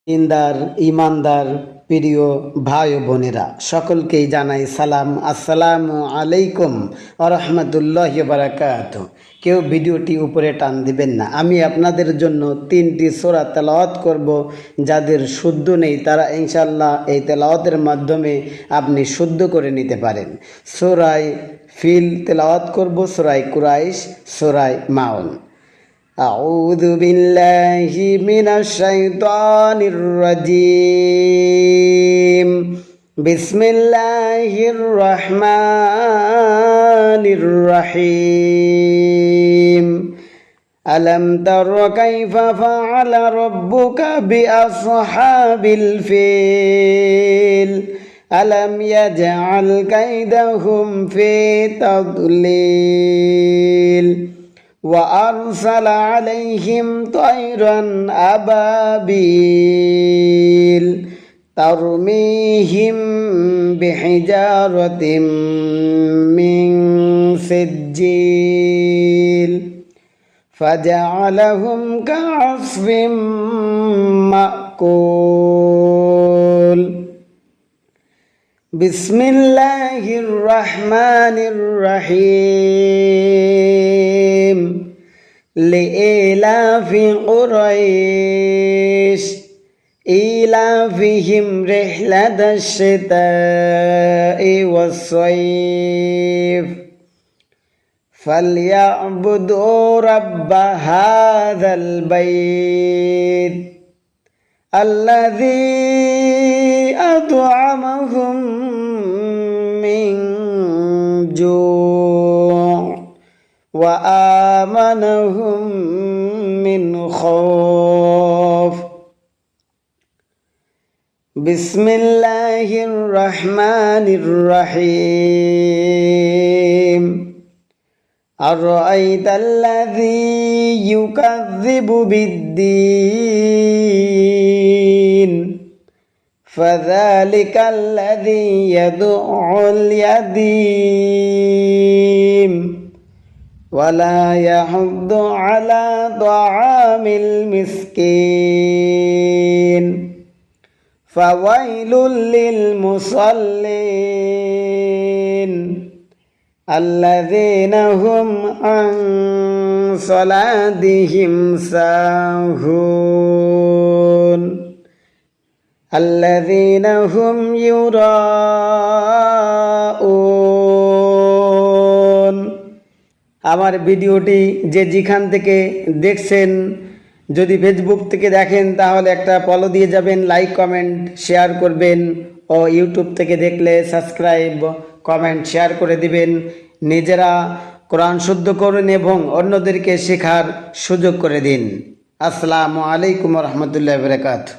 দিনদার ইমানদার প্রিয় ভাই ও বোনেরা, সকলকেই জানাই সালাম। আসসালামু আলাইকুম ওয়া রাহমাতুল্লাহি ওয়া বারাকাতুহু। কেউ ভিডিওটি উপরে টান দিবেন না। আমি আপনাদের জন্য 3টি সূরা তেলাওয়াত করব। যাদের শুদ্ধ নেই তারা ইনশাআল্লাহ এই তেলাওয়াতের মাধ্যমে আপনি শুদ্ধ করে নিতে পারেন। সূরা ফিল তেলাওয়াত করব, সূরা কুরাইশ, সূরা মাউন। أعوذ بالله من الشيطان الرجيم. بسم الله الرحمن الرحيم. ألم تر كيف فعل ربك بأصحاب الفيل ألم يجعل كيدهم في تضليل وأرسل عليهم طيرا أبابيل ترميهم بحجارة من سجيل فجعلهم كعصف مأكول. بسم الله الرحمن الرحيم. لإيلاف قريش إيلافهم رحلة الشتاء والصيف فليعبدوا رب هذا البيت الذي أطعمهم من جوع وآمنهم من خوف. بسم الله الرحمن الرحيم. أرأيت الذي يكذب بالدين فذلك الذي يدعو اليتيم ولا يحض على طعام المسكين فويل للمصلين الذين هم عن صلاتهم ساهون الذين هم يراءون. আমার ভিডিওটি যেখান থেকে দেখছেন, যদি ফেসবুক থেকে দেখেন তাহলে একটা ফলো দিয়ে যাবেন, লাইক কমেন্ট শেয়ার করবেন, ও ইউটিউব থেকে দেখলে সাবস্ক্রাইব কমেন্ট শেয়ার করে দিবেন। নিজেরা কোরআন শুদ্ধ করুন এবং অন্যদেরকে শেখার সুযোগ করে দিন। আসসালামু আলাইকুম ওয়া রাহমাতুল্লাহি ওয়া বারাকাতুহু।